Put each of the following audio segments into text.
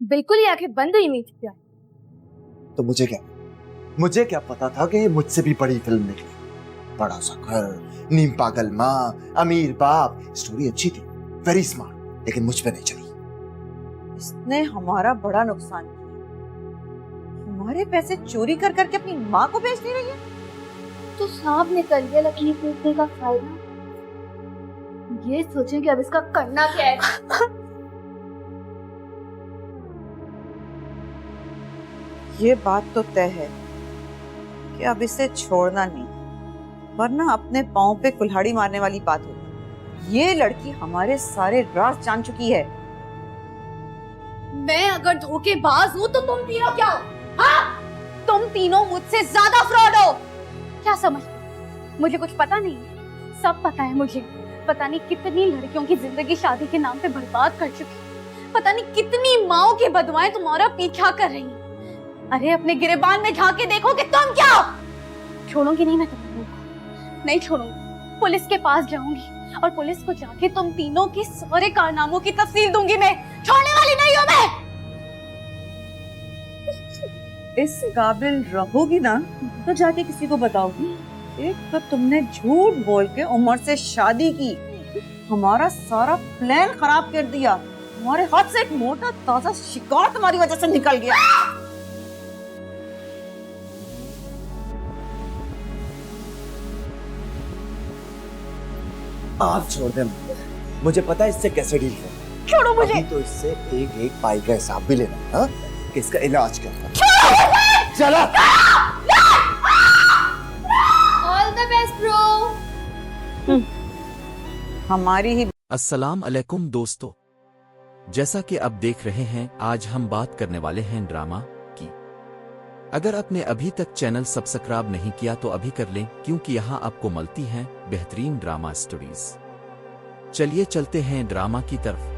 बिल्कुल ही आंखें बंद हुई नहीं थी प्यार। तो मुझे क्या पता था कि मुझसे भी बड़ी फिल्म निकली। बड़ा सा घर, नीम पागल माँ, अमीर बाप। स्टोरी अच्छी थी, वेरी स्मार्ट, लेकिन मुझ पे नहीं चली। इसने हमारा बड़ा नुकसान किया। हमारे पैसे चोरी कर करके अपनी माँ को बेच नहीं रही है। तो सांप निकल गया, लकीर टूटने का फायदा। ये सोचें कि अब इसका करना क्या है। ये बात तो तय है कि अब इसे छोड़ना नहीं, वरना अपने पाँव पे कुल्हाड़ी मारने वाली बात होगी। ये लड़की हमारे सारे राज जान चुकी है। मैं अगर धोखेबाज हूँ तो तुम तीनों क्या हो? हाँ? तुम तीनों मुझसे ज्यादा फ्रॉड हो। क्या समझते हो? मुझे कुछ पता नहीं है। सब पता है मुझे। पता नहीं कितनी लड़कियों की जिंदगी शादी के नाम पे बर्बाद कर चुकी। पता नहीं कितनी माओ की बदुआएं तुम्हारा पीछा कर रही हैं। अरे अपने गिरेबान में झांक के देखो कि तुम क्या हो। छोड़ूंगी नहीं मैं तुम्हें, नहीं छोड़ूंगी। पुलिस के पास जाऊंगी और पुलिस को जाके तुम तीनों के सारे कारनामों की तफसील दूंगी। मैं छोड़ने वाली नहीं हूं। मैं इस काबिल रहोगी ना तो जाके किसी को बताओगी। एक तो तुमने झूठ बोल के उमर से शादी की, हमारा सारा प्लान खराब कर दिया। हमारे हाथ से एक मोटा ताजा शिकार तुम्हारी वजह से निकल गया। आप छोड़ दे, मुझे पता है इससे कैसे डील करना। छोड़ो मुझे। अभी तो इससे एक एक पाई का हिसाब भी लेना है, हाँ? कि इसका इलाज क्या है। चला। All the best bro. हमारी ही। अस्सलाम अलैकुम दोस्तों, जैसा कि अब देख रहे हैं आज हम बात करने वाले हैं ड्रामा की। अगर आपने अभी तक चैनल सब्सक्राइब नहीं किया तो अभी कर लें, क्योंकि यहाँ आपको मिलती हैं बेहतरीन ड्रामा स्टोरीज। चलिए चलते हैं ड्रामा की तरफ।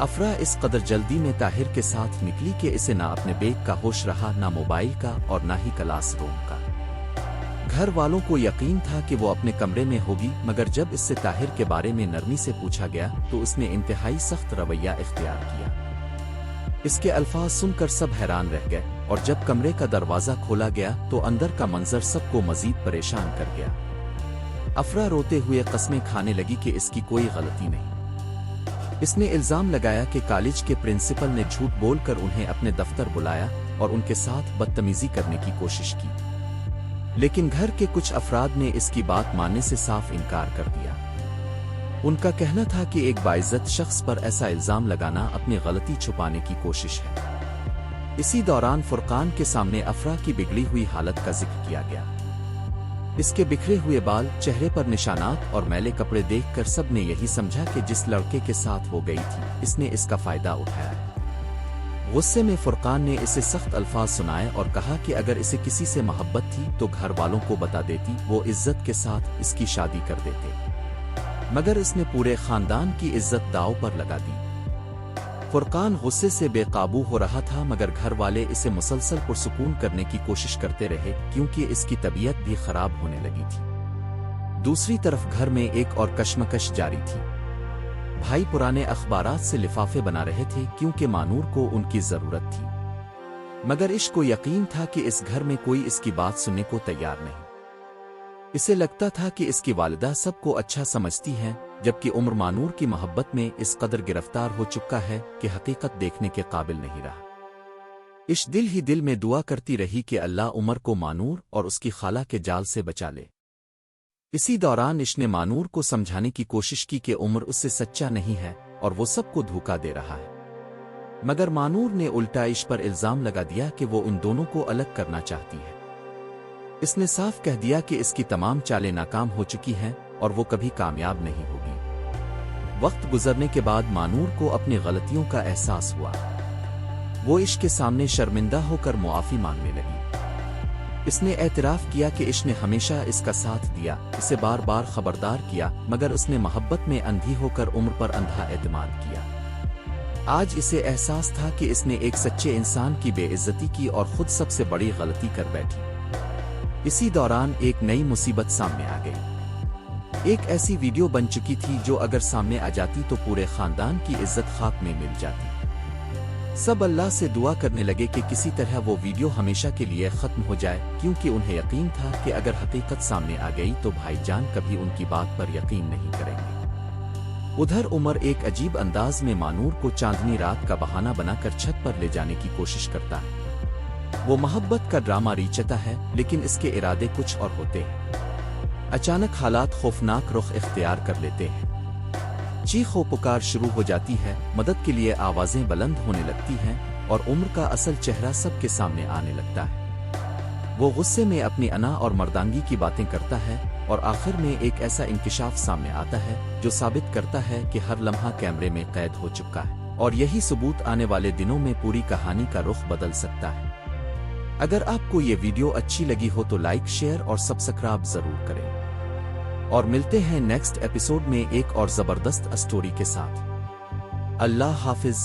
अफरा इस कदर जल्दी में ताहिर के साथ निकली कि इसे ना अपने बैग का होश रहा, ना मोबाइल का और ना ही क्लास रूम का। घर वालों को यकीन था कि वो अपने कमरे में होगी, मगर जब इससे ताहिर के बारे में नरमी से पूछा गया तो उसने इंतहाई सख्त रवैया इख्तियार किया। इसके अल्फाज सुनकर सब हैरान रह गए, और जब कमरे का दरवाजा खोला गया तो अंदर का मंजर सबको मजीद परेशान कर गया। अफरा रोते हुए कस्में खाने लगी कि इसकी कोई गलती नहीं। इसने इल्जाम लगाया कि कॉलेज के प्रिंसिपल ने झूठ बोलकर उन्हें अपने दफ्तर बुलाया और उनके साथ बदतमीजी करने की कोशिश की, लेकिन घर के कुछ अफराद ने इसकी बात मानने से साफ इनकार कर दिया। उनका कहना था कि एक बाइज्जत शख्स पर ऐसा इल्जाम लगाना अपनी गलती छुपाने की कोशिश है। इसी दौरान फुरकान के सामने अफरा की बिगड़ी हुई हालत का जिक्र किया गया। इसके बिखरे हुए बाल, चेहरे पर निशानात और मैले कपड़े देखकर सब ने यही समझा कि जिस लड़के के साथ वो गई थी इसने इसका फायदा उठाया। गुस्से में फुरकान ने इसे सख्त अल्फाज सुनाए और कहा कि अगर इसे किसी से मोहब्बत थी तो घर वालों को बता देती, वो इज्जत के साथ इसकी शादी कर देते, मगर इसने पूरे खानदान की इज्जत दांव पर लगा दी। फुरकान गुस्से से बेकाबू हो रहा था, मगर घर वाले इसे मुसलसल पुरसुकून करने की कोशिश करते रहे, क्योंकि इसकी तबीयत भी खराब होने लगी थी। दूसरी तरफ घर में एक और कश्मकश जारी थी। भाई पुराने अखबारात से लिफाफे बना रहे थे, क्योंकि मानूर को उनकी जरूरत थी, मगर इश्क को यकीन था कि इस घर में कोई इसकी बात सुनने को तैयार नहीं। इसे लगता था कि इसकी वालिदा सबको अच्छा समझती हैं, जबकि उम्र मानूर की मोहब्बत में इस कदर गिरफ्तार हो चुका है कि हकीकत देखने के काबिल नहीं रहा। इस दिल ही दिल में दुआ करती रही कि अल्लाह उमर को मानूर और उसकी खाला के जाल से बचा ले। इसी दौरान इसने मानूर को समझाने की कोशिश की कि उमर उससे सच्चा नहीं है और वो सबको धोखा दे रहा है, मगर मानूर ने उल्टा इश पर इल्जाम लगा दिया कि वो उन दोनों को अलग करना चाहती है। इसने साफ कह दिया कि इसकी तमाम चालें नाकाम हो चुकी हैं और वो कभी कामयाब नहीं होगी। वक्त गुजरने के बाद मानूर को अपनी गलतियों का एहसास हुआ। वो इश्क के सामने शर्मिंदा होकर मुआफी मांगने लगी। इसने एतराफ किया कि इश्क ने हमेशा इसका साथ दिया, इसे बार बार खबरदार किया, मगर उसने मोहब्बत में अंधी होकर उम्र पर अंधा एतमाद किया। आज इसे एहसास था कि इसने एक सच्चे इंसान की बेइज्जती की और खुद सबसे बड़ी गलती कर बैठी। इसी दौरान एक नई मुसीबत सामने आ गई। एक ऐसी वीडियो बन चुकी थी जो अगर सामने आ जाती तो पूरे खानदान की इज्जत खाक में मिल जाती। सब अल्लाह से दुआ करने लगे कि किसी तरह वो वीडियो हमेशा के लिए खत्म हो जाए, क्योंकि उन्हें यकीन था कि अगर हकीकत सामने आ गई तो भाईजान कभी उनकी बात पर यकीन नहीं करेंगे। उधर उमर एक अजीब अंदाज में मानूर को चांदनी रात का बहाना बनाकर छत पर ले जाने की कोशिश करता है। वो मोहब्बत का ड्रामा रचता है, लेकिन इसके इरादे कुछ और होते हैं। अचानक हालात खौफनाक रुख इख्तियार कर लेते हैं। चीख व पुकार शुरू हो जाती है, मदद के लिए आवाजें बुलंद होने लगती हैं और उम्र का असल चेहरा सबके सामने आने लगता है। वो गुस्से में अपनी अना और मर्दांगी की बातें करता है और आखिर में एक ऐसा इंकिशाफ सामने आता है जो साबित करता है कि हर लम्हा कैमरे में कैद हो चुका है और यही सबूत आने वाले दिनों में पूरी कहानी का रुख बदल सकता है। अगर आपको ये वीडियो अच्छी लगी हो तो लाइक, शेयर और सब्सक्राइब जरूर करें और मिलते हैं नेक्स्ट एपिसोड में एक और जबरदस्त स्टोरी के साथ। अल्लाह हाफिज।